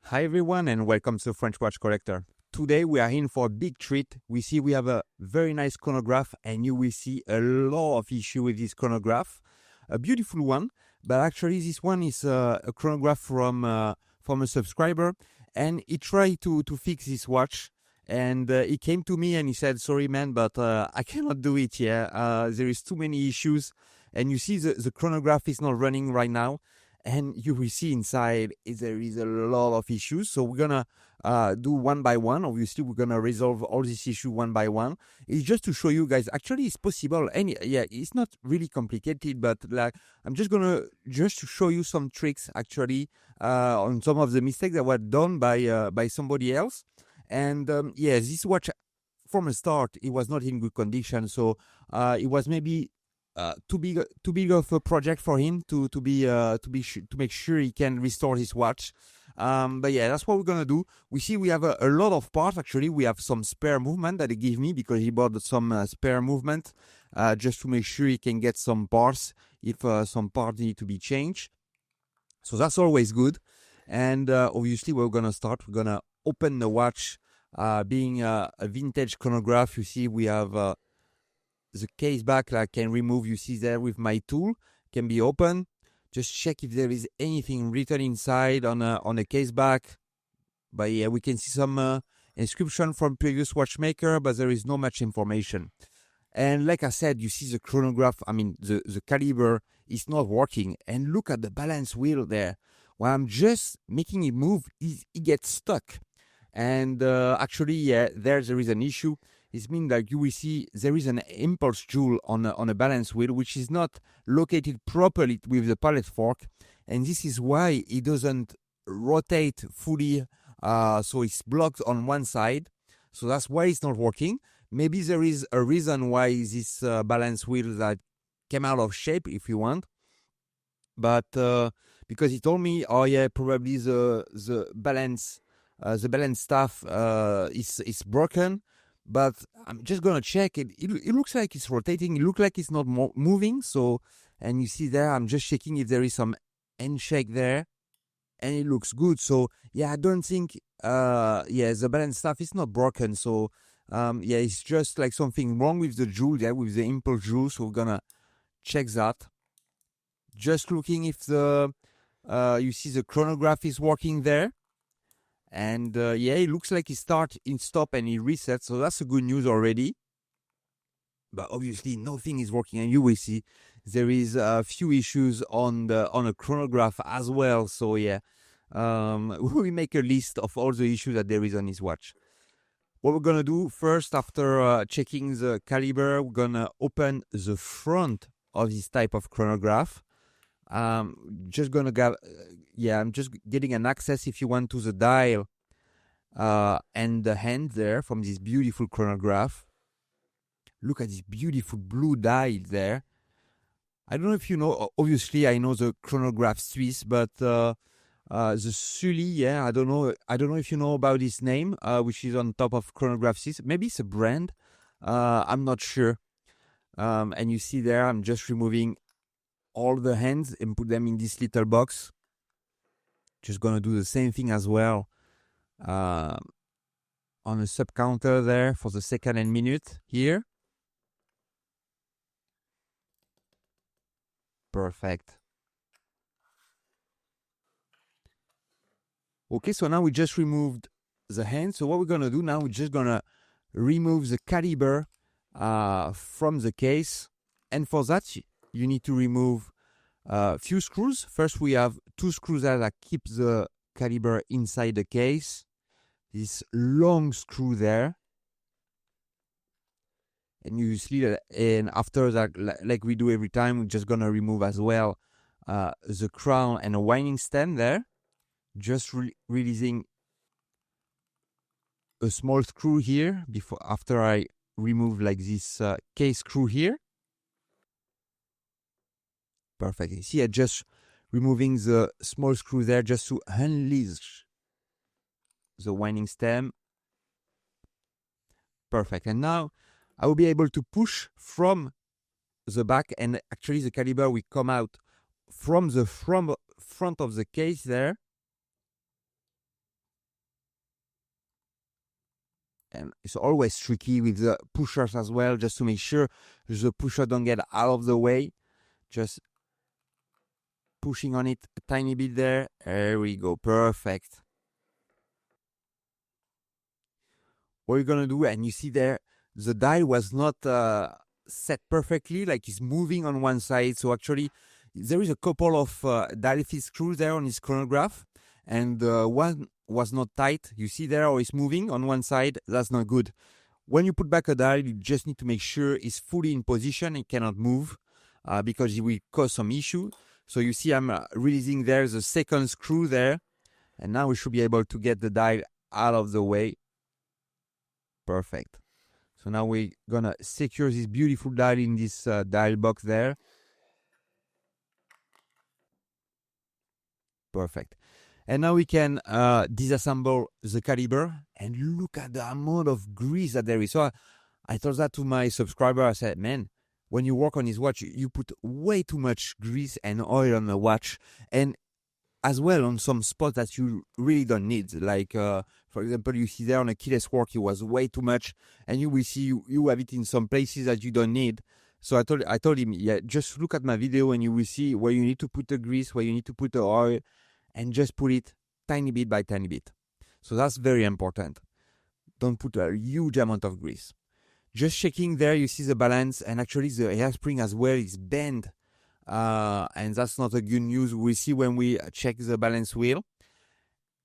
Hi everyone and welcome to French Watch Collector. Today we are in for a big treat. We see we have a very nice chronograph and you will see a lot of issue with this chronograph. A beautiful one, but actually this one is a chronograph from a subscriber, and he tried to fix this watch, and he came to me and he said, sorry man, but I cannot do it here. There is too many issues, and you see the chronograph is not running right now. And you will see inside there is a lot of issues. So we're gonna do one by one. Obviously, we're gonna resolve all these issues one by one. It's just to show you guys, actually it's possible. And yeah, it's not really complicated, but like I'm just to show you some tricks actually on some of the mistakes that were done by somebody else. And yeah, this watch from the start, it was not in good condition. So it was maybe too big of a project for him to make sure he can restore his watch. But yeah, that's what we're gonna do. We see we have a lot of parts. Actually, we have some spare movement that he gave me because he bought some spare movement just to make sure he can get some parts if some parts need to be changed. So that's always good. And obviously, we're gonna start. We're gonna open the watch. Being a vintage chronograph, you see we have the case back. I can remove, you see there with my tool, can be open. Just check if there is anything written inside on a case back. But yeah, we can see some inscription from previous watchmaker, but there is no much information. And like I said, you see the chronograph, I mean the caliber is not working. And look at the balance wheel there. When I'm just making it move, it gets stuck. And actually, yeah, there is an issue. It means that you will see there is an impulse jewel on a balance wheel, which is not located properly with the pallet fork. And this is why it doesn't rotate fully. So it's blocked on one side. So that's why it's not working. Maybe there is a reason why this balance wheel that came out of shape, if you want. But because he told me, oh yeah, probably the balance staff is broken. But I'm just gonna check it. It looks like it's rotating. It looks like it's not moving. So, and you see there, I'm just checking if there is some end shake there, and it looks good. So yeah, I don't think yeah, the balance stuff is not broken. So yeah, it's just like something wrong with the jewel there, with the impulse jewel. So we're gonna check that. Just looking if the you see the chronograph is working there. And yeah, it looks like he starts in stop and he resets, so that's a good news already. But obviously nothing is working, and you will see there is a few issues on a chronograph as well. So yeah, we make a list of all the issues that there is on his watch. What we're gonna do first, after checking the caliber, we're gonna open the front of this type of chronograph. Just gonna get yeah, I'm just getting an access, if you want, to the dial and the hand there from this beautiful chronograph. Look at this beautiful blue dial there. I don't know if you know, obviously I know the Chronograph Suisse, but the Sully, yeah, I don't know if you know about this name, which is on top of Chronograph Suisse. Maybe it's a brand, I'm not sure. And you see there, I'm just removing all the hands and put them in this little box. Just gonna do the same thing as well on a sub counter there for the second and minute here. Perfect. Okay, so now we just removed the hand. So what we're gonna do now, we're just gonna remove the caliber from the case, and for that you need to remove a few screws. First, we have two screws that keep the caliber inside the case. This long screw there, and you see that. And after that, like we do every time, we're just gonna remove as well the crown and a winding stem there. Just releasing a small screw here after I remove like this case screw here. Perfect. You see, I just removing the small screw there just to unleash the winding stem. Perfect. And now I will be able to push from the back, and actually the caliber will come out from the front of the case there. And it's always tricky with the pushers as well, just to make sure the pusher don't get out of the way. Just pushing on it a tiny bit there. There we go, perfect. What you're gonna do, and you see there, the dial was not set perfectly, like it's moving on one side. So actually, there is a couple of dial fit screws there on his chronograph, and one was not tight. You see there how it's moving on one side. That's not good. When you put back a dial, you just need to make sure it's fully in position. It cannot move because it will cause some issue. So you see I'm releasing there the second screw there, and now we should be able to get the dial out of the way. Perfect. So now we're gonna secure this beautiful dial in this dial box there. Perfect. And now we can disassemble the caliber, and look at the amount of grease that there is. So I told that to my subscriber. I said, man, when you work on his watch, you put way too much grease and oil on the watch, and as well on some spots that you really don't need. Like, for example, you see there on a keyless work, it was way too much, and you will see you have it in some places that you don't need. So I told him, yeah, just look at my video and you will see where you need to put the grease, where you need to put the oil, and just put it tiny bit by tiny bit. So that's very important. Don't put a huge amount of grease. Just checking there, you see the balance, and actually the hairspring as well is bent. And that's not a good news. We'll see when we check the balance wheel.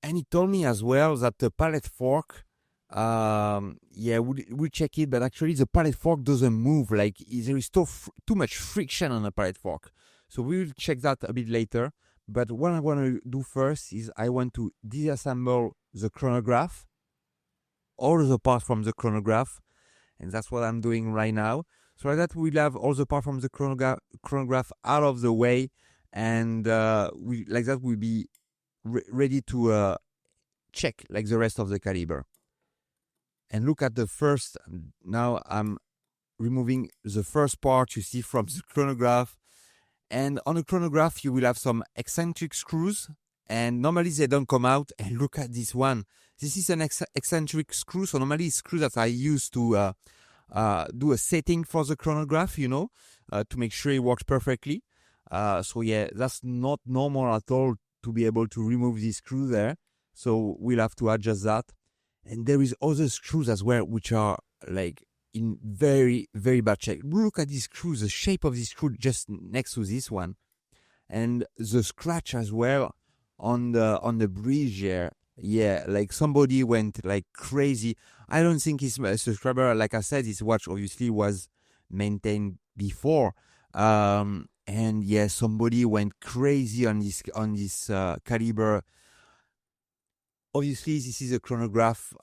And he told me as well that the pallet fork, yeah, we'll check it, but actually the pallet fork doesn't move. Like, there is too much friction on the pallet fork. So we'll check that a bit later. But what I want to do first is I want to disassemble the chronograph, all the parts from the chronograph, and that's what I'm doing right now. So like that, we'll have all the parts from the chronograph out of the way, and like that we'll be ready to check like the rest of the caliber. And look at the first. Now I'm removing the first part you see from the chronograph. And on a chronograph, you will have some eccentric screws, and normally they don't come out. And look at this one. This is an eccentric screw. So normally it's screws that I use to do a setting for the chronograph, you know, to make sure it works perfectly. So yeah, that's not normal at all to be able to remove this screw there. So we'll have to adjust that. And there is other screws as well, which are like in very, very bad shape. Look at this screw, the shape of this screw just next to this one. And the scratch as well on the bridge here. Yeah, like somebody went like crazy. I don't think his subscriber, like I said, his watch obviously was maintained before. And yeah, somebody went crazy on this caliber. Obviously, this is a chronograph,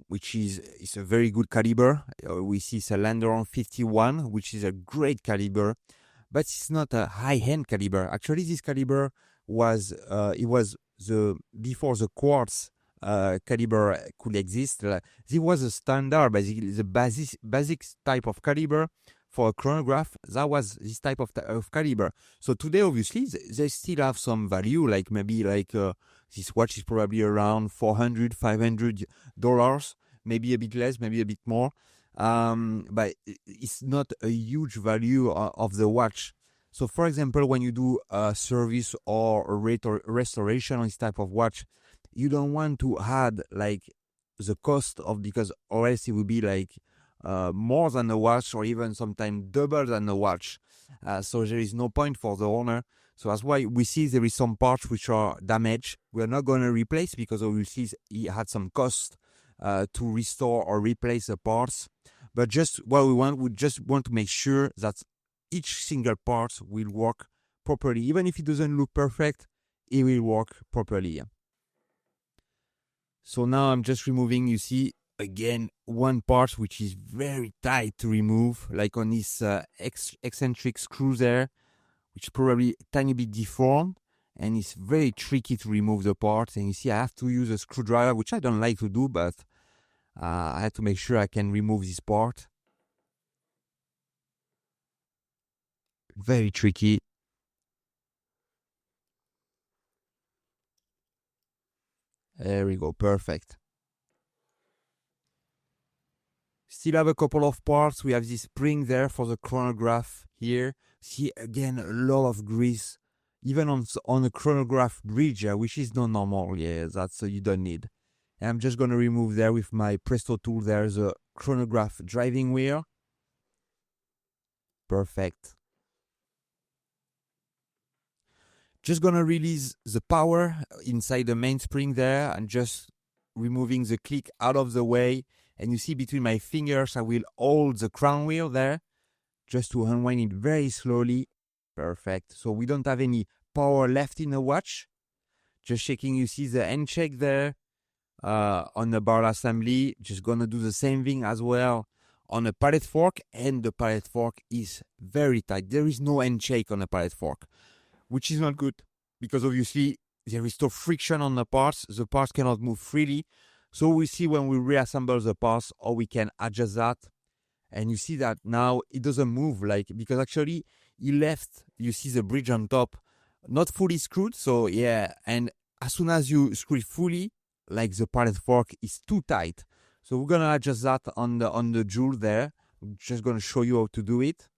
which is a very good caliber. We see it's a Landeron 51, which is a great caliber, but it's not a high-end caliber. Actually, this caliber was before the quartz caliber could exist. This was a standard, basically the basic type of caliber for a chronograph. That was this type of caliber. So today, obviously, they still have some value. Like maybe this watch is probably around $400, $500, maybe a bit less, maybe a bit more. But it's not a huge value of the watch. So, for example, when you do a service or a restoration on this type of watch, you don't want to add like the cost of, because or else it will be like more than a watch, or even sometimes double than a watch. So there is no point for the owner. So that's why we see there is some parts which are damaged. We're not going to replace, because obviously he had some cost to restore or replace the parts. But just what we just want to make sure that each single part will work properly. Even if it doesn't look perfect, it will work properly. So now I'm just removing, you see, again, one part which is very tight to remove, like on this eccentric screw there, which is probably a tiny bit deformed, and it's very tricky to remove the part. And you see I have to use a screwdriver, which I don't like to do, but I have to make sure I can remove this part. Very tricky. There we go, perfect. Still have a couple of parts. We have this spring there for the chronograph here. See, again, a lot of grease. Even on the chronograph bridge, which is not normal. Yeah, that's you don't need. And I'm just going to remove there with my Presto tool. There's a chronograph driving wheel. Perfect. Just going to release the power inside the mainspring there and just removing the click out of the way. And you see between my fingers, I will hold the crown wheel there just to unwind it very slowly. Perfect. So we don't have any power left in the watch. Just checking, you see the end check there on the bar assembly. Just going to do the same thing as well on a pallet fork. And the pallet fork is very tight. There is no end check on the pallet fork, which is not good because obviously there is no friction on the parts. The parts cannot move freely. So we see when we reassemble the parts how we can adjust that. And you see that now it doesn't move because actually he left, you see the bridge on top, not fully screwed. So yeah, and as soon as you screw it fully, the pallet fork is too tight. So we're gonna adjust that on the jewel there. I'm just gonna show you how to do it.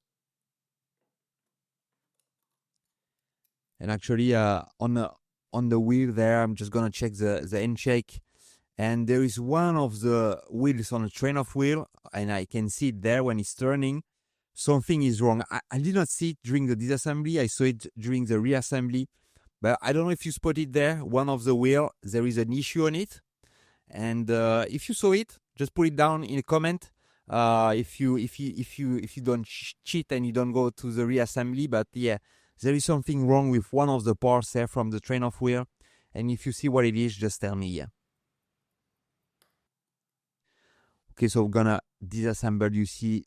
And actually on the wheel there, I'm just gonna check the end check. And there is one of the wheels on a train of wheel, and I can see it there when it's turning. Something is wrong. I did not see it during the disassembly. I saw it during the reassembly. But I don't know if you spotted there, one of the wheel, there is an issue on it. And if you saw it, just put it down in a comment. If you don't cheat and you don't go to the reassembly, but yeah, there is something wrong with one of the parts there from the train of wheel. And if you see what it is, just tell me. Yeah. Okay, so we're gonna disassemble, you see,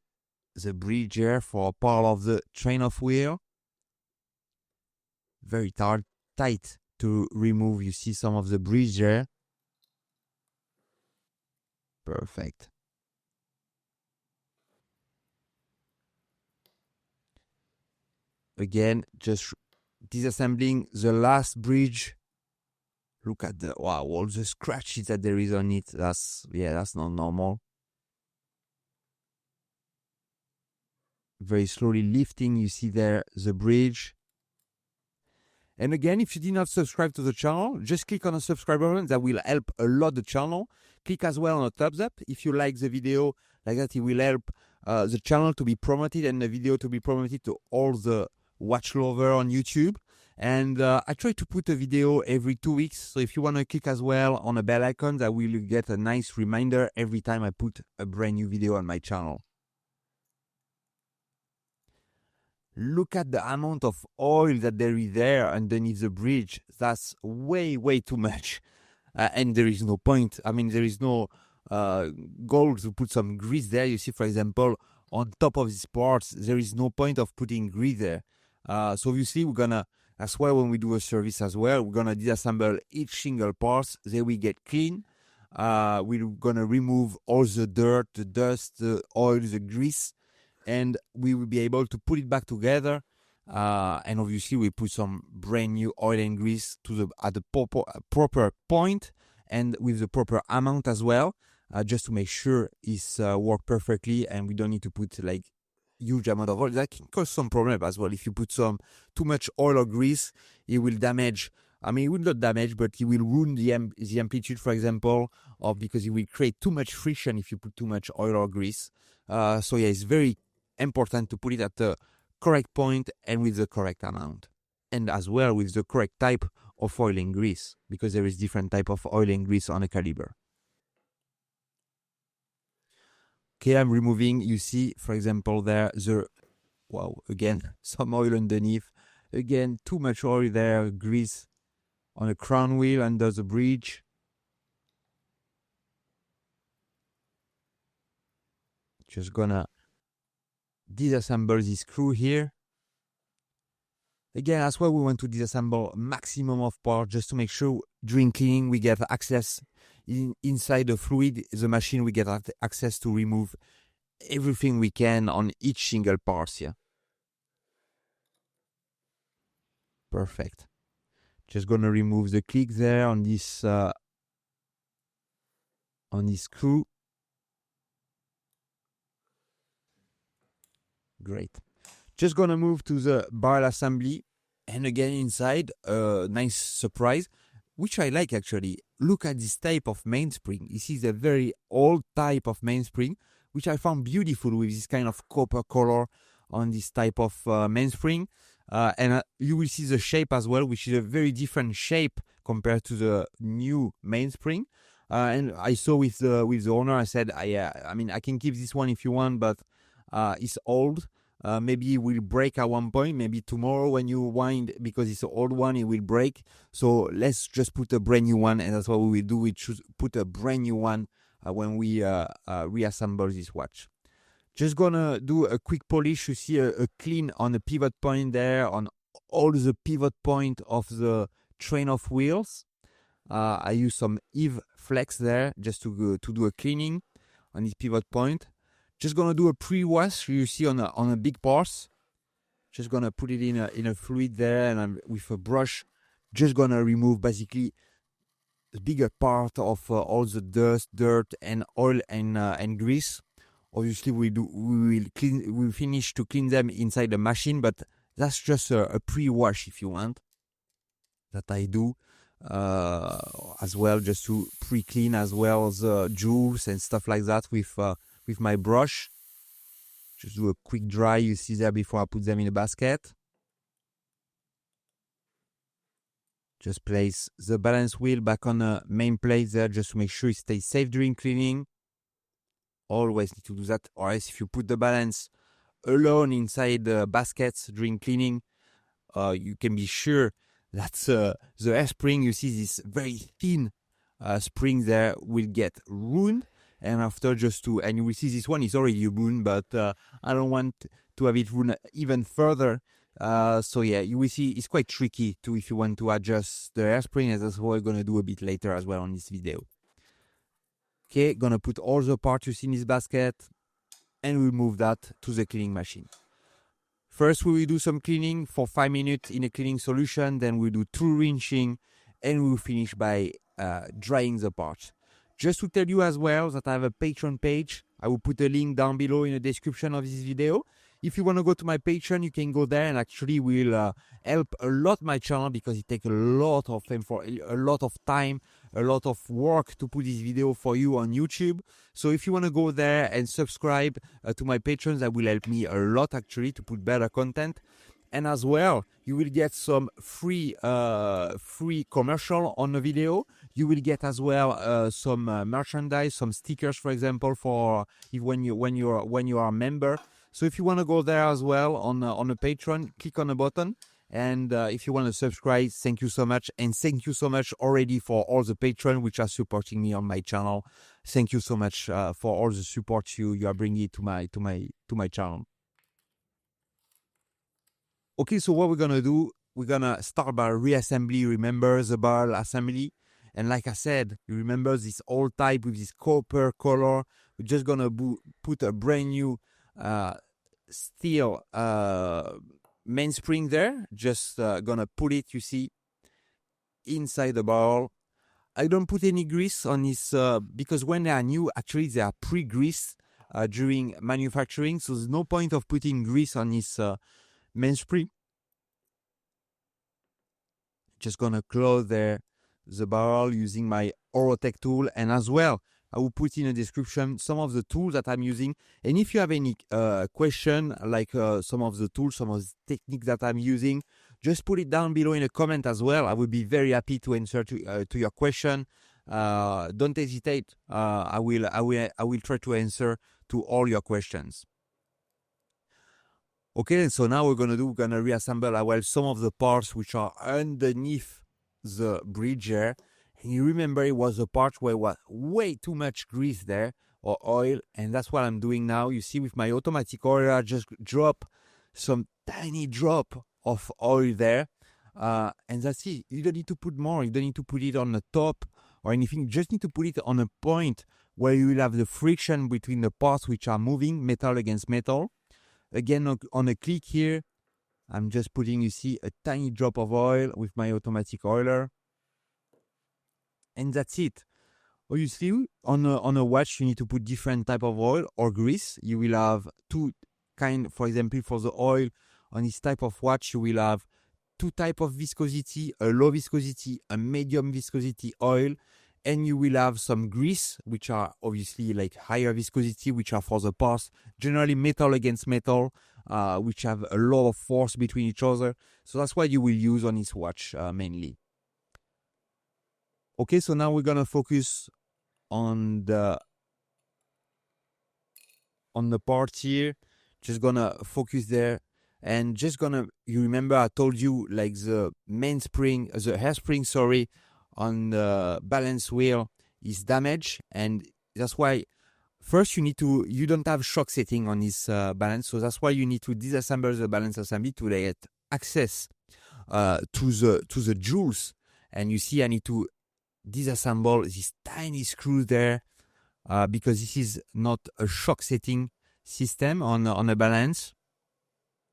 the bridge here for part of the train of wheel. Very tight to remove, you see some of the bridge there. Perfect. Again, just disassembling the last bridge. Look at all the scratches that there is on it. That's not normal. Very slowly lifting, you see there the bridge. And again, if you did not subscribe to the channel, just click on the subscribe button. That will help a lot the channel. Click as well on the thumbs up. If you like the video like that, it will help the channel to be promoted and the video to be promoted to all the watch lovers on YouTube. And I try to put a video every 2 weeks. So if you want to click as well on a bell icon, that will get a nice reminder every time I put a brand new video on my channel. Look at the amount of oil that there is there underneath the bridge. That's way, way too much. And there is no point. I mean, there is no goal to put some grease there. You see, for example, on top of these parts, there is no point of putting grease there. So obviously, we're going to, as well, when we do a service as well, we're going to disassemble each single part. Then we get clean. We're going to remove all the dirt, the dust, the oil, the grease. And we will be able to put it back together. And obviously, we put some brand new oil and grease at the proper point and with the proper amount as well, just to make sure it's work perfectly and we don't need to put huge amount of oil. That can cause some problem as well. If you put too much oil or grease, it will damage. I mean, it will not damage, but it will ruin the amplitude, for example, or because it will create too much friction if you put too much oil or grease. So yeah, it's very important to put it at the correct point and with the correct amount, and as well with the correct type of oil and grease, because there is different type of oil and grease on a caliber. Okay, I'm removing, you see, for example, there again, some oil underneath. Again, too much oil there, grease on a crown wheel under the bridge. Just gonna disassemble this screw here. Again, that's why we want to disassemble maximum of parts, just to make sure during cleaning we get access inside the fluid, the machine, we get access to remove everything we can on each single part here. Perfect. Just gonna remove the click there on this screw. Great. Just gonna move to the barrel assembly, and again inside, a nice surprise, which I like actually. Look at this type of mainspring. This is a very old type of mainspring, which I found beautiful with this kind of copper color on this type of mainspring. And you will see the shape as well, which is a very different shape compared to the new mainspring. And I saw with the owner, I said, I mean, I can keep this one if you want, but it's old. Maybe it will break at one point. Maybe tomorrow when you wind, because it's an old one, it will break. So let's just put a brand new one, and that's what we will do. We should put a brand new one when we reassemble this watch. Just gonna do a quick polish. You see a clean on the pivot point there, on all the pivot point of the train of wheels. I use some Eve Flex there just to do a cleaning on this pivot point. Just gonna do a pre-wash. You see on a big parts. Just gonna put it in a fluid there, and I'm with a brush. Just gonna remove basically the bigger part of all the dust, dirt, and oil and grease. Obviously, we'll finish to clean them inside the machine, but that's just a pre-wash if you want. That I do as well, just to pre-clean as well as jewels and stuff like that with my brush. Just do a quick dry, you see there, before I put them in a basket. Just place the balance wheel back on the main plate there, just to make sure it stays safe during cleaning. Always need to do that, or else if you put the balance alone inside the baskets during cleaning, you can be sure that the air spring, you see this very thin spring there, will get ruined. And after and you will see this one is already ruined, but I don't want to have it ruined even further. So yeah, you will see it's quite tricky if you want to adjust the air spring, and that's what we're gonna do a bit later as well on this video. Okay, gonna put all the parts you see in this basket, and we'll move that to the cleaning machine. First, we will do some cleaning for 5 minutes in a cleaning solution. Then we'll do 2 rinsing, and we'll finish by drying the parts. Just to tell you as well that I have a Patreon page. I will put a link down below in the description of this video. If you want to go to my Patreon, you can go there, and actually will help a lot my channel, because it takes a lot of time, a lot of work to put this video for you on YouTube. So if you want to go there and subscribe to my Patreon, that will help me a lot actually to put better content. And as well, you will get some free commercial on the video. You will get as well some merchandise, some stickers, for example, for when you are a member. So if you want to go there as well on a Patreon, click on the button. And if you want to subscribe, thank you so much. And thank you so much already for all the patrons which are supporting me on my channel. Thank you so much for all the support you are bringing to my channel. Okay, so what we're gonna do, we're gonna start by reassembly. Remember the barrel assembly, and like I said, you remember this old type with this copper color. We're just gonna put a brand new steel mainspring there. Just gonna put it, you see, inside the barrel. I don't put any grease on this because when they are new, actually they are pre-greased during manufacturing, so there's no point of putting grease on this mainspring. Just gonna close the barrel using my Orotech tool, and as well I will put in a description some of the tools that I'm using. And if you have any question, like some of the tools, some of the techniques that I'm using, just put it down below in a comment as well. I would be very happy to answer to your question. Don't hesitate. I will try to answer to all your questions. Okay, so now we're gonna reassemble as well some of the parts which are underneath the bridge here. And you remember it was a part where was way too much grease there, or oil, and that's what I'm doing now. You see with my automatic oiler, I just drop some tiny drop of oil there, and that's it. You don't need to put more, you don't need to put it on the top or anything. You just need to put it on a point where you will have the friction between the parts which are moving, metal against metal. Again, on a click here, I'm just putting, you see, a tiny drop of oil with my automatic oiler. And that's it. Obviously, on a watch, you need to put different type of oil or grease. You will have 2 kind, for example, for the oil on this type of watch, you will have two types of viscosity, a low viscosity, a medium viscosity oil, and you will have some grease, which are obviously like higher viscosity, which are for the parts, generally metal against metal, which have a lot of force between each other. So that's what you will use on this watch mainly. Okay, so now we're gonna focus on the part here. Just gonna focus there, and just gonna, you remember I told you like the mainspring, the hairspring, sorry, on the balance wheel is damaged, and that's why first you don't have shock setting on this balance, so that's why you need to disassemble the balance assembly to get access to the jewels. And you see I need to disassemble this tiny screw there because this is not a shock setting system on a balance.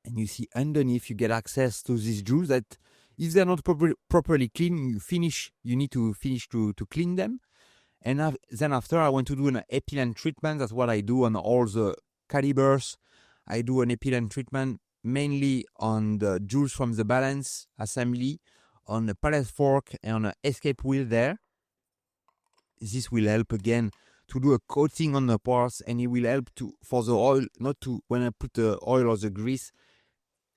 And you see underneath you get access to these jewels that if they're not properly clean, you need to finish to clean them. And then after I want to do an epillant treatment. That's what I do on all the calibers. I do an epillant treatment mainly on the jewels from the balance assembly, on the pallet fork and on the escape wheel there. This will help again to do a coating on the parts, and it will help for the oil not to, when I put the oil or the grease,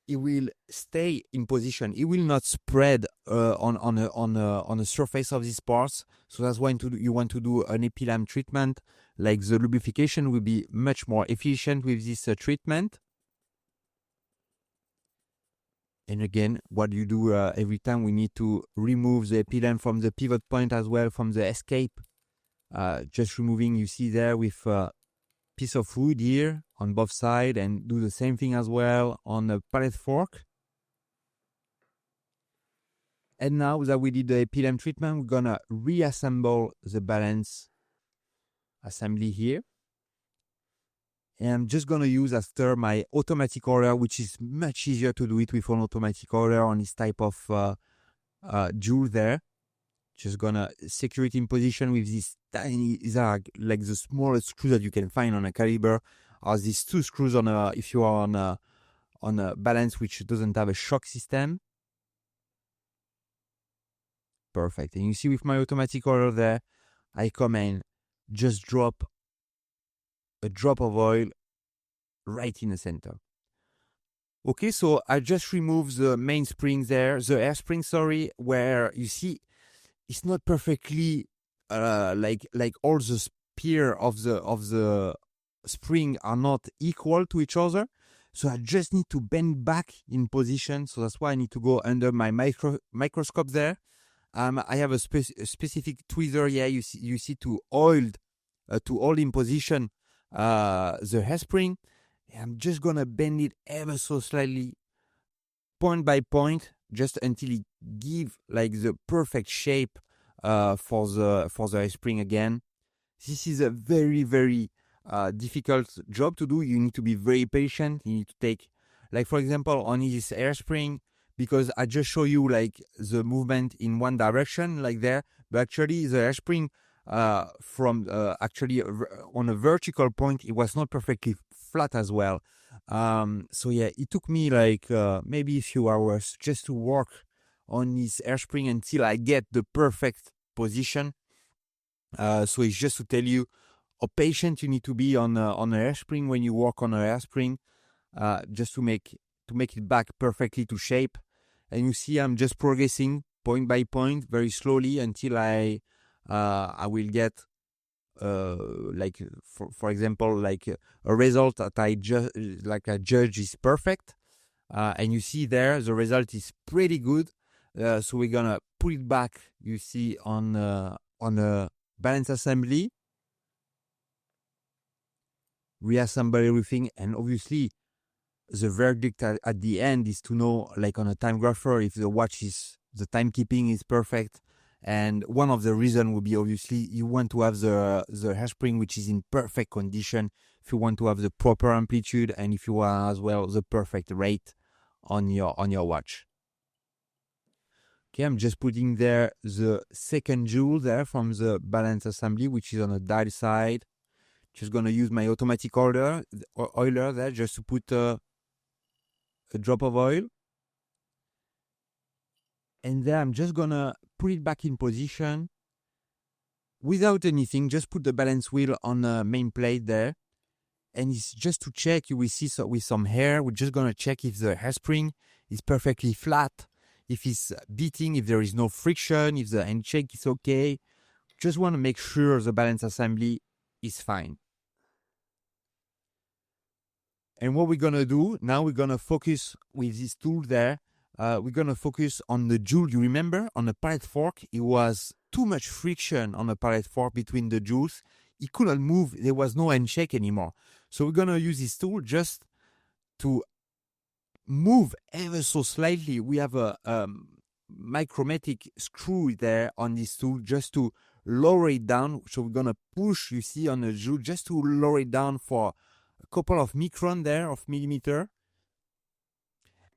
it will stay in position. It will not spread on the surface of these parts. So that's why you want to do an epillant treatment. Like the lubrification will be much more efficient with this treatment. And again, what you do every time, we need to remove the epillant from the pivot point as well, from the escape. Just removing, you see there with piece of wood here on both sides, and do the same thing as well on the pallet fork. And now that we did the epillant treatment, we're gonna reassemble the balance assembly here. And I'm just gonna use after my automatic order, which is much easier to do it with an automatic order on this type of jewel there. Just gonna secure it in position with this tiny, these are like the smallest screws that you can find on a caliber, are these two screws on a, if you are on a balance which doesn't have a shock system. Perfect. And you see with my automatic order there, I come and just drop a drop of oil right in the center. Okay, so I just removed the main spring there, the air spring, sorry, where you see it's not perfectly like all the spear of the spring are not equal to each other. So I just need to bend back in position. So that's why I need to go under my microscope there. I have a specific tweezer here. You see to hold in position the hairspring. I'm just gonna bend it ever so slightly, point by point, just until it give like the perfect shape for the hairspring again. This is a very, very difficult job to do. You need to be very patient. You need to take, like for example, on this hairspring, because I just show you like the movement in one direction like there, but actually the hairspring from actually on a vertical point, it was not perfectly flat as well. So yeah, it took me like maybe a few hours just to work on this hairspring until I get the perfect position. So it's just to tell you how patient you need to be on a hairspring when you work on a hairspring, just to make it back perfectly to shape. And you see I'm just progressing point by point very slowly until I will get like for example like a result that I judge is perfect, and you see there the result is pretty good. So we're gonna put it back, you see, on a balance assembly, reassemble everything, and obviously the verdict at the end is to know, like on a time grapher, if the timekeeping is perfect. And one of the reasons would be obviously you want to have the hairspring which is in perfect condition, if you want to have the proper amplitude, and if you want as well the perfect rate on your watch. Okay, I'm just putting there the second jewel there from the balance assembly, which is on the dial side. Just gonna use my automatic oiler there just to put a drop of oil. And then I'm just gonna put it back in position without anything. Just put the balance wheel on the main plate there. And it's just to check. You will see with some hair, we're just gonna check if the hairspring is perfectly flat, if it's beating, if there is no friction, if the end check is okay. Just want to make sure the balance assembly is fine. And what we're gonna do now, we're gonna focus with this tool there. We're gonna focus on the jewel. You remember on the pallet fork, it was too much friction on the pallet fork between the jewels. It couldn't move. There was no end check anymore. So we're gonna use this tool just to move ever so slightly. We have a micrometric screw there on this tool just to lower it down. So we're gonna push, you see, on the jewel just to lower it down for a couple of micron there, of millimeter.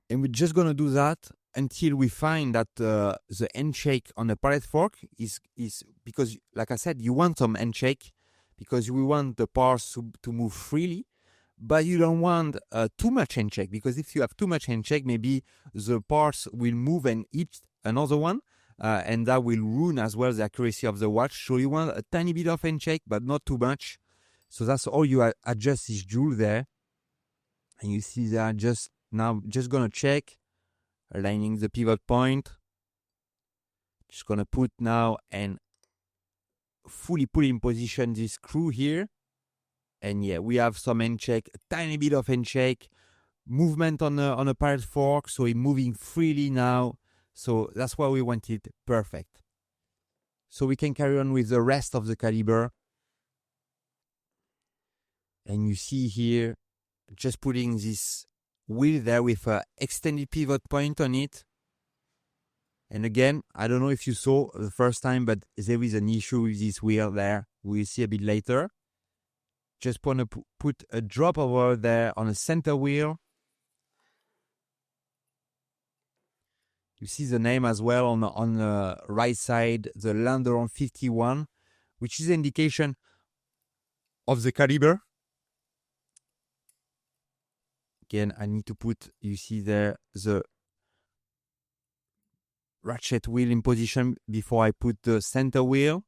And we're just gonna do that until we find that the end shake on the pallet fork is because, like I said, you want some end shake because we want the parts to move freely, but you don't want too much end shake, because if you have too much end shake, maybe the parts will move and hit another one, and that will ruin as well the accuracy of the watch. So you want a tiny bit of end shake, but not too much. So that's all you adjust this jewel there. And you see that just now, just gonna check, aligning the pivot point. Just gonna put now and fully put in position this screw here. And yeah, we have some end shake, a tiny bit of end shake, movement on a pallet fork, so it's moving freely now. So that's why we want it perfect. So we can carry on with the rest of the caliber. And you see here, just putting this wheel there with an extended pivot point on it. And again, I don't know if you saw the first time, but there is an issue with this wheel there. We'll see a bit later. Just want to put a drop of oil there on the center wheel. You see the name as well on the right side, the Landeron 51, which is an indication of the caliber. Again, I need to put, you see there, the ratchet wheel in position before I put the center wheel.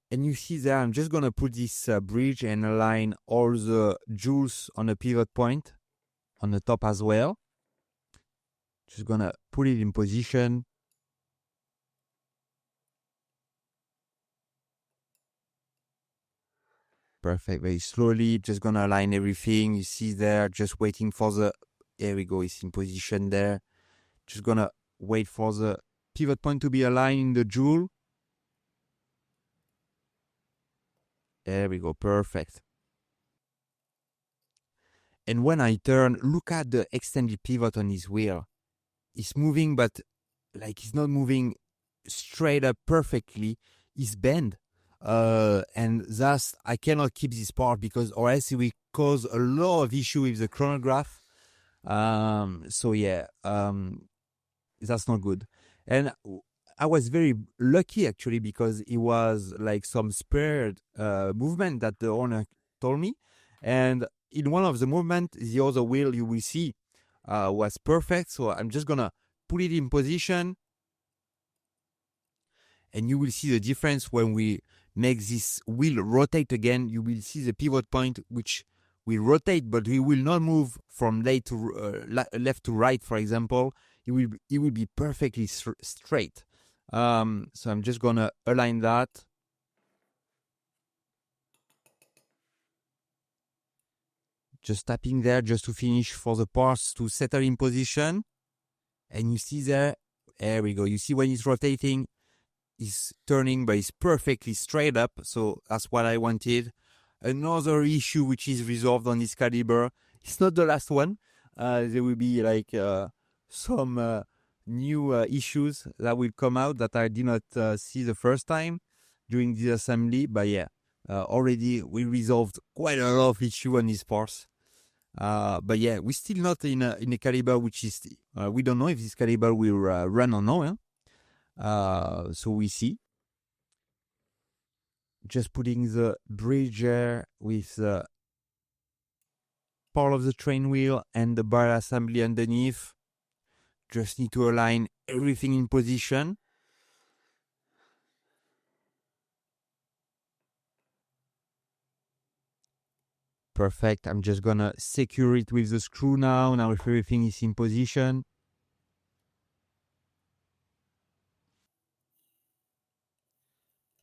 And you see there, I'm just going to put this bridge and align all the jewels on the pivot point on the top as well. Just going to put it in position. Perfect, very slowly, just gonna align everything. You see there, just waiting for the, there we go, it's in position there. Just gonna wait for the pivot point to be aligned in the jewel. There we go, perfect. And when I turn, look at the extended pivot on this wheel. It's moving, but like it's not moving straight up perfectly. It's bent. And thus I cannot keep this part, because or else it will cause a lot of issue with the chronograph. So yeah, that's not good. And I was very lucky actually, because it was like some spared movement that the owner told me, and in one of the movement, the other wheel you will see was perfect. So I'm just gonna put it in position, and you will see the difference when we make this wheel rotate again. You will see the pivot point, which will rotate, but it will not move from left to right, for example. It will be perfectly straight. So I'm just gonna align that. Just tapping there just to finish for the parts to settle in position. And you see there we go. You see when it's rotating, is turning, but it's perfectly straight up. So that's what I wanted. Another issue which is resolved on this caliber. It's not the last one. There will be like some new issues that will come out that I did not see the first time during the assembly. But yeah, already we resolved quite a lot of issue on these parts. But yeah, we're still not in a caliber which is we don't know if this caliber will run or not. So we see. Just putting the bridge there with the part of the train wheel and the bar assembly underneath. Just need to align everything in position. Perfect. I'm just gonna secure it with the screw now. Now if everything is in position.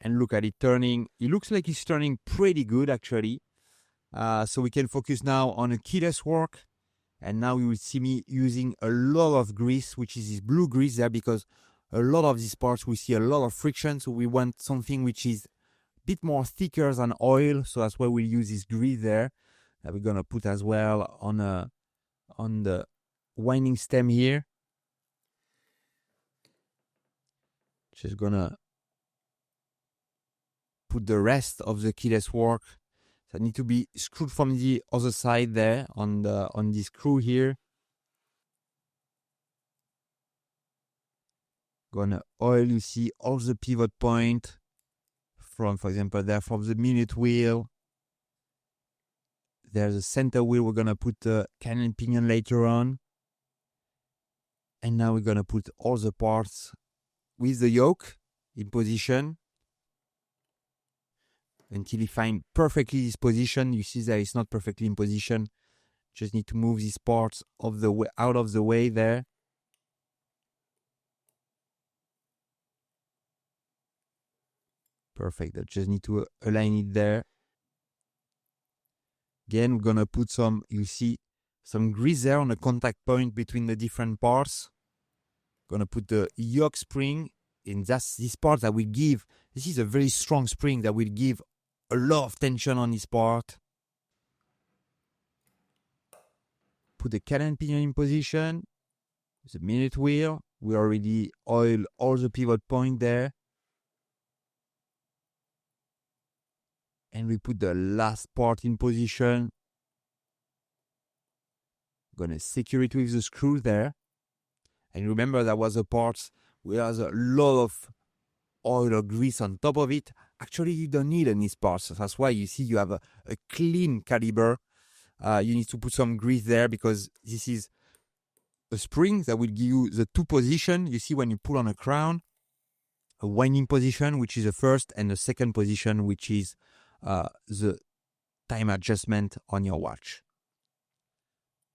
And look at it turning. It looks like it's turning pretty good actually. So we can focus now on a keyless work. And now you will see me using a lot of grease, which is this blue grease there, because a lot of these parts we see a lot of friction. So we want something which is a bit more thicker than oil. So that's why we'll use this grease there. That we're gonna put as well on the winding stem here. Just gonna put the rest of the keyless work that need to be screwed from the other side there on the screw here. Gonna oil, you see all the pivot point from, for example, there from the minute wheel. There's a center wheel. We're gonna put the cannon pinion later on. And now we're gonna put all the parts with the yoke in position until you find perfectly this position. You see that it's not perfectly in position. Just need to move these parts of the way, out of the way there. Perfect. I just need to align it there. Again, we're gonna put some, you see, some grease there on the contact point between the different parts. Gonna put the yoke spring in this part that will give, this is a very strong spring that will give a lot of tension on this part. Put the cannon pinion in position. The minute wheel. We already oiled all the pivot point there. And we put the last part in position. Gonna secure it with the screw there. And remember, that was a part where there's a lot of oil or grease on top of it. Actually, you don't need any parts. That's why you see you have a clean caliber. You need to put some grease there because this is a spring that will give you the two positions. You see when you pull on a crown, a winding position, which is the first, and the second position, which is the time adjustment on your watch.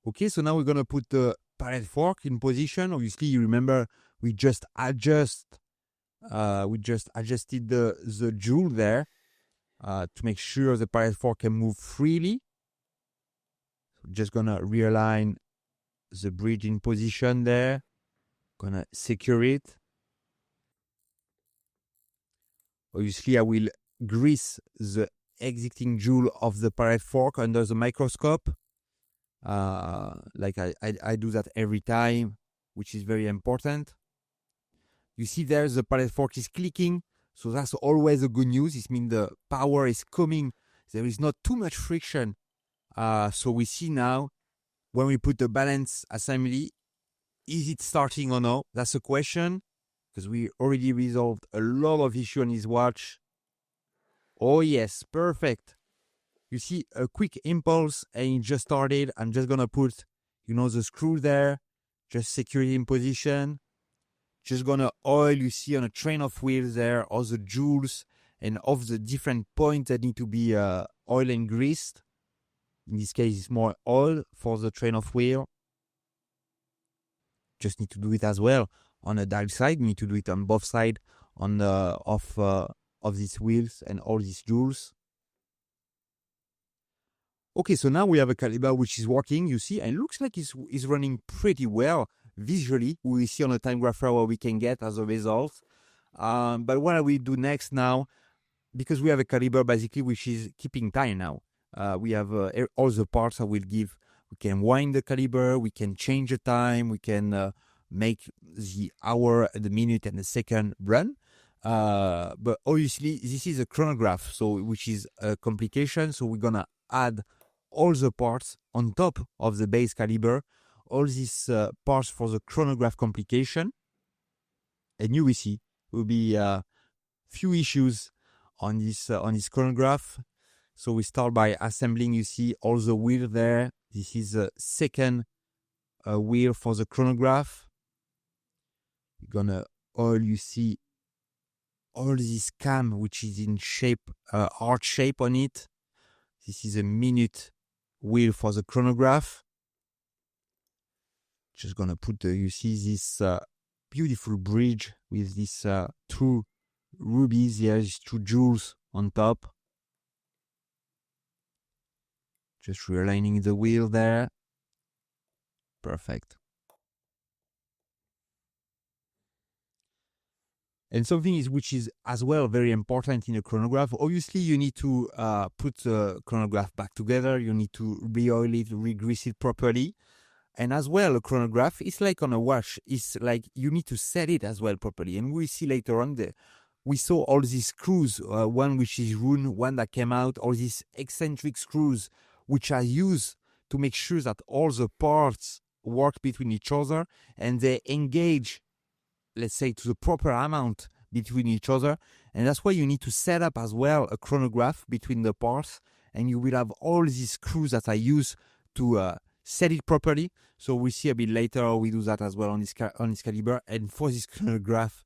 Okay, so now we're gonna put the pallet fork in position. Obviously, you remember we just adjusted the jewel there to make sure the pallet fork can move freely. So just gonna realign the bridge in position there. Gonna secure it. Obviously, I will grease the exiting jewel of the pallet fork under the microscope. Like I do that every time, which is very important. You see there the pallet fork is clicking, so that's always a good news. It means the power is coming. There is not too much friction. So we see now when we put the balance assembly, is it starting or no? That's a question, because we already resolved a lot of issues on his watch. Oh yes, perfect. You see a quick impulse and it just started. I'm just gonna put, the screw there, just secure it in position. Just gonna oil, you see on a train of wheels there, all the jewels and of the different points that need to be oil and greased. In this case, it's more oil for the train of wheel. Just need to do it as well on the dial side. We need to do it on both sides on the of these wheels and all these jewels. Okay, so now we have a caliber which is working, you see, and it looks like it's running pretty well visually. We will see on the time grapher what we can get as a result. But what we do next now, because we have a caliber basically which is keeping time now. We have all the parts I will give. We can wind the caliber, we can change the time, we can make the hour, the minute, and the second run. But obviously, this is a chronograph, so which is a complication. So we're gonna add all the parts on top of the base caliber, all these parts for the chronograph complication, and you will see will be few issues on this chronograph. So we start by assembling. You see all the wheel there. This is the second wheel for the chronograph. You're gonna oil. You see all this cam, which is in shape, heart shape on it. This is a minute wheel for the chronograph. Just gonna put you see this beautiful bridge with these two rubies here, these two jewels on top. Just realigning the wheel there. Perfect. And something which is as well very important in a chronograph. Obviously, you need to put the chronograph back together. You need to re-oil it, re-grease it properly. And as well, a chronograph is like on a watch. It's like you need to set it as well properly. And we see later on, we saw all these screws, one which is ruined, one that came out, all these eccentric screws, which are used to make sure that all the parts work between each other and they engage, let's say, to the proper amount between each other. And that's why you need to set up as well a chronograph between the parts. And you will have all these screws that are used to set it properly. So we see a bit later how we do that as well on this caliber. And for this chronograph,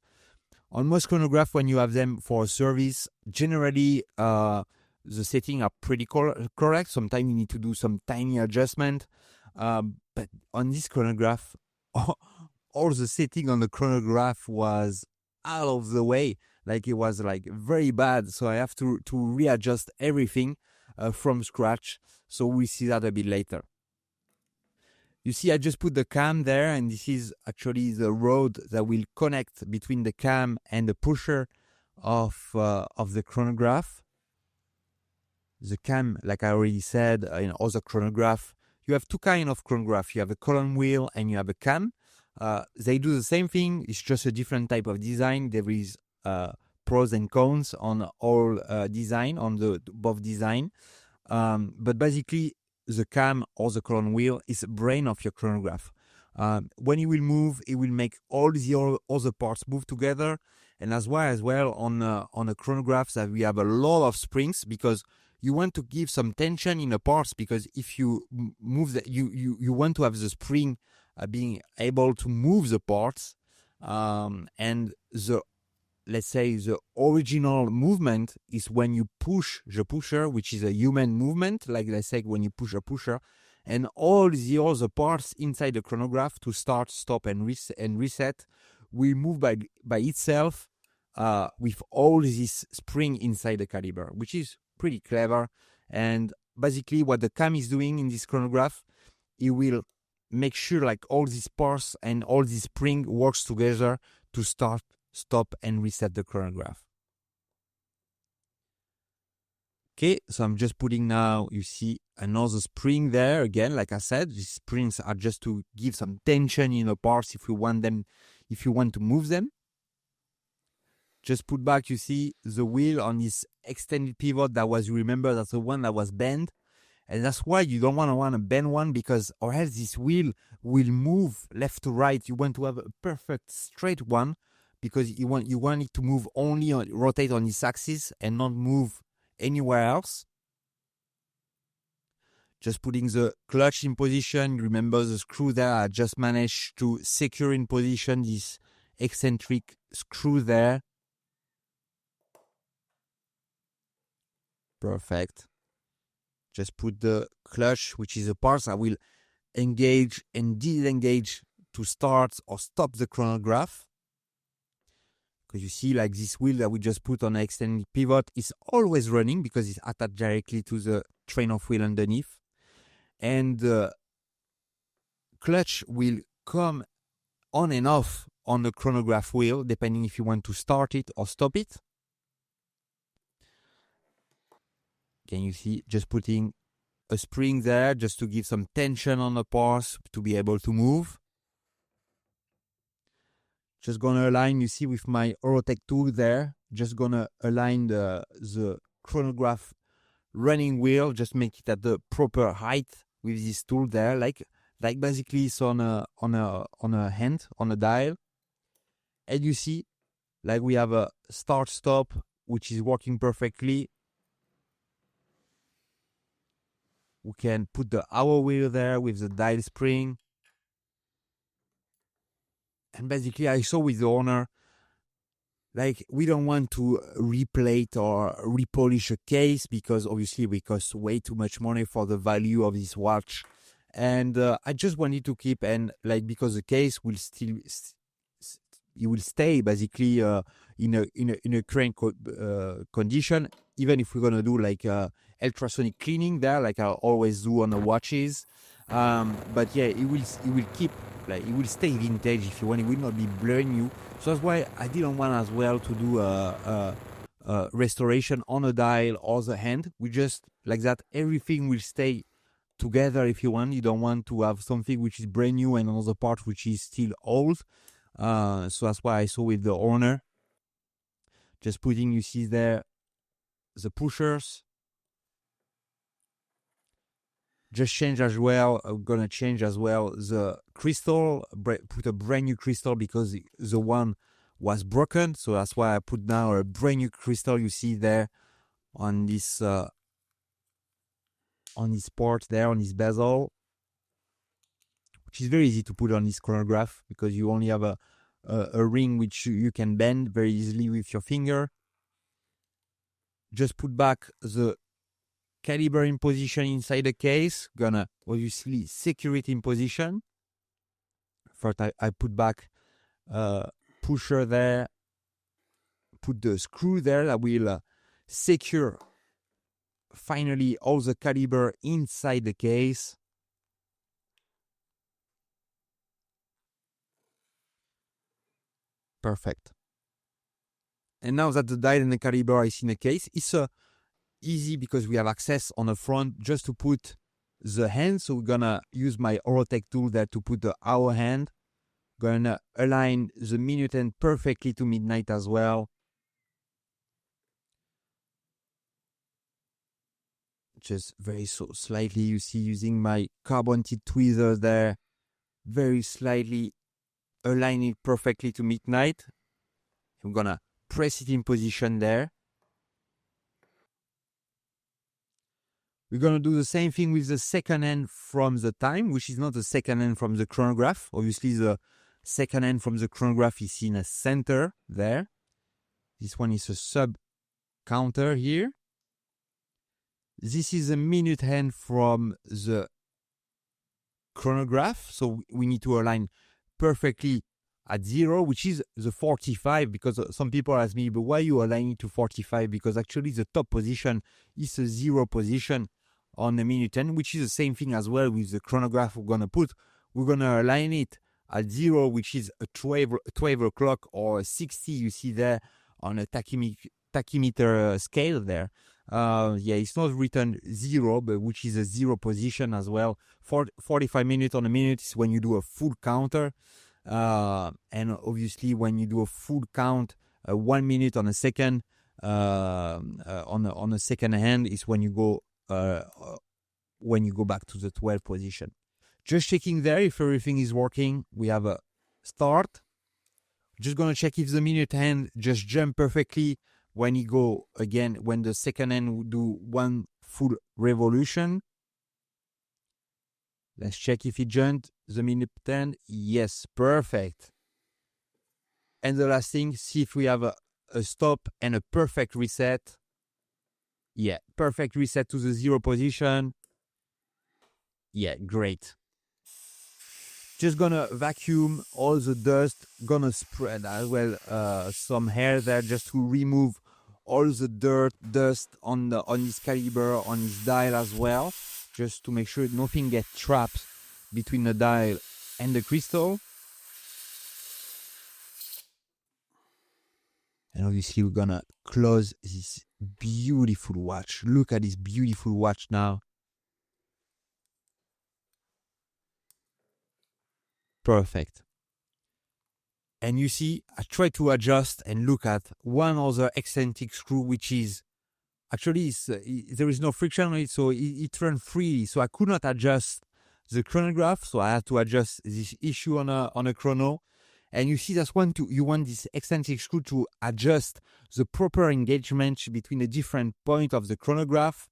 on most chronograph, when you have them for a service, generally the settings are pretty correct. Sometimes you need to do some tiny adjustment. But on this chronograph, all the setting on the chronograph was out of the way. Like it was like very bad. So I have to readjust everything from scratch. So we see that a bit later. You see, I just put the cam there, and this is actually the rod that will connect between the cam and the pusher of the chronograph. The cam, like I already said, in other chronograph, you have two kinds of chronograph. You have a column wheel and you have a cam. They do the same thing. It's just a different type of design. There is pros and cons on all design, on the both design. But basically, the cam or the column wheel is the brain of your chronograph. When it will move, it will make all the other parts move together. And as well on a chronograph that we have a lot of springs, because you want to give some tension in the parts, because if you move that, you want to have the spring being able to move the parts, and the, let's say, the original movement is when you push the pusher, which is a human movement, like I said, when you push a pusher, and all the other parts inside the chronograph to start, stop, and reset will move by itself with all this spring inside the caliber, which is pretty clever. And basically what the cam is doing in this chronograph, it will make sure like all these parts and all this spring works together to start, stop, and reset the chronograph. Okay, so I'm just putting now, you see another spring there. Again, like I said, these springs are just to give some tension in the parts if you want to move them. Just put back, you see the wheel on this extended pivot that was, you remember, that's the one that was bent. And that's why you don't want to bend one, because or else this wheel will move left to right. You want to have a perfect straight one, because you want it to move only rotate on this axis and not move anywhere else. Just putting the clutch in position. Remember the screw there, I just managed to secure in position this eccentric screw there. Perfect. Just put the clutch, which is the parts that will engage and disengage to start or stop the chronograph. Because you see, like this wheel that we just put on an extended pivot is always running because it's attached directly to the train of wheel underneath. And the clutch will come on and off on the chronograph wheel, depending if you want to start it or stop it. Can you see, just putting a spring there just to give some tension on the parts to be able to move. Just gonna align, you see, with my Orotech tool there. Just gonna align the chronograph running wheel, just make it at the proper height with this tool there, like basically it's on a hand, on a dial. And you see, like we have a start stop which is working perfectly. We can put the hour wheel there with the dial spring. And basically, I saw with the owner, like, we don't want to replate or repolish a case because obviously it costs way too much money for the value of this watch. And I just wanted to keep, and like, because the case will still, it will stay basically in a current condition, even if we're gonna do like ultrasonic cleaning there, like I always do on the watches. But yeah, it will keep, like, it will stay vintage if you want. It will not be brand new. So that's why I didn't want as well to do a restoration on a dial or the hand. We just like that, everything will stay together if you want. You don't want to have something which is brand new and another part which is still old. So that's why I saw with the owner, just putting, you see there, the pushers. Just change as well. I'm gonna change as well the crystal, put a brand new crystal because the one was broken. So that's why I put now a brand new crystal. You see there on this port there, on this bezel, which is very easy to put on this chronograph because you only have a ring which you can bend very easily with your finger. Just put back the caliber in position inside the case. Gonna obviously secure it in position. First, I put back pusher there. Put the screw there that will secure finally all the caliber inside the case. Perfect. And now that the dial and the caliber is in the case, it's easy because we have access on the front just to put the hand. So we're gonna use my Orotech tool there to put the hour hand. Gonna align the minute hand perfectly to midnight as well. Just very slightly, you see, using my carbon tip tweezers there, very slightly align it perfectly to midnight. I'm gonna press it in position there. We're going to do the same thing with the second hand from the time, which is not the second hand from the chronograph. Obviously, the second hand from the chronograph is in a center there. This one is a sub counter here. This is a minute hand from the chronograph. So we need to align perfectly at 0, which is the 45, because some people ask me, but why you align it to 45? Because actually the top position is a 0 position on the minute hand, which is the same thing as well with the chronograph we're going to put. We're going to align it at 0, which is a 12 o'clock or a 60, you see there on a tachymeter scale there. Yeah, it's not written 0, but which is a 0 position as well. 45 minutes on a minute is when you do a full counter. And obviously when you do a full count, 1 minute on a second, on a second hand is when you go back to the 12 position. Just checking there if everything is working. We have a start. Just gonna check if the minute hand just jump perfectly when you go again, when the second hand will do one full revolution. Let's check if it jumped the minute hand. Yes, perfect. And the last thing, see if we have a stop and a perfect reset. Yeah, perfect reset to the 0 position. Yeah, great. Just gonna vacuum all the dust. Gonna spread as well some hair there just to remove all the dust on this caliber, on this dial as well, just to make sure nothing gets trapped between the dial and the crystal. And obviously we're gonna close this beautiful watch. Look at this beautiful watch now. Perfect. And you see, I try to adjust and look at one other eccentric screw, which is actually there is no friction on it, so it runs freely. So I could not adjust the chronograph, so I had to adjust this issue on a chrono. And you see that's you want this eccentric screw to adjust the proper engagement between the different points of the chronograph.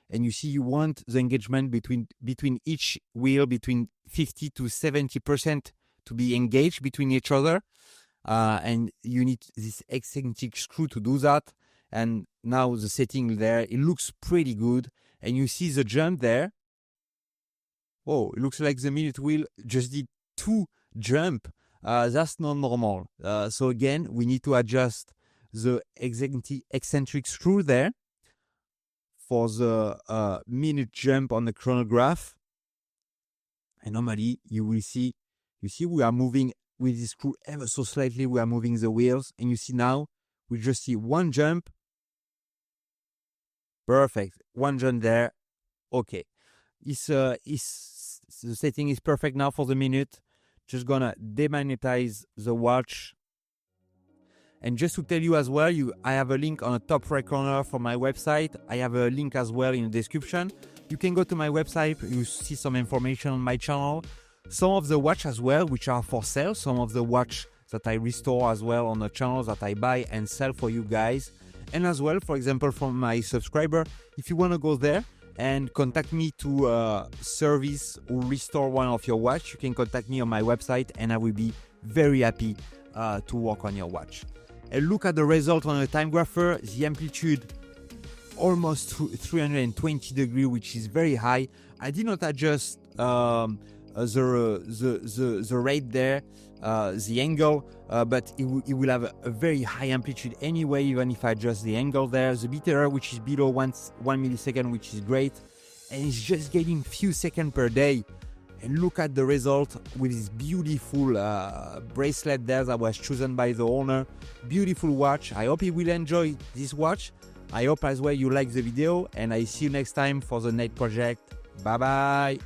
And you see you want the engagement between each wheel between 50 to 70% to be engaged between each other. And you need this eccentric screw to do that. And now the setting there, it looks pretty good. And you see the jump there. Oh, it looks like the minute wheel just did 2 jump. That's not normal. So again, we need to adjust the eccentric screw there for the minute jump on the chronograph. And normally you will see, we are moving with this screw ever so slightly. We are moving the wheels, and you see now we just see 1 jump. Perfect, 1 jump there. Okay, the setting is perfect now for the minute. Just gonna demagnetize the watch. And just to tell you as well, I have a link on the top right corner for my website. I have a link as well in the description. You can go to my website, you see some information on my channel. Some of the watch as well, which are for sale. Some of the watch that I restore as well on the channel that I buy and sell for you guys. And as well, for example, from my subscriber, if you want to go there and contact me to service or restore one of your watch, you can contact me on my website, and I will be very happy to work on your watch. And look at the result on the time grapher. The amplitude almost 320 degrees, which is very high. I did not adjust the rate there, the angle, but it will have a very high amplitude anyway, even if I adjust the angle there. The bit error, which is below 1 millisecond, which is great, and it's just getting few seconds per day. And look at the result with this beautiful bracelet there that was chosen by the owner. Beautiful watch. I hope you will enjoy this watch. I hope as well you like the video, and I see you next time for the next project. Bye bye.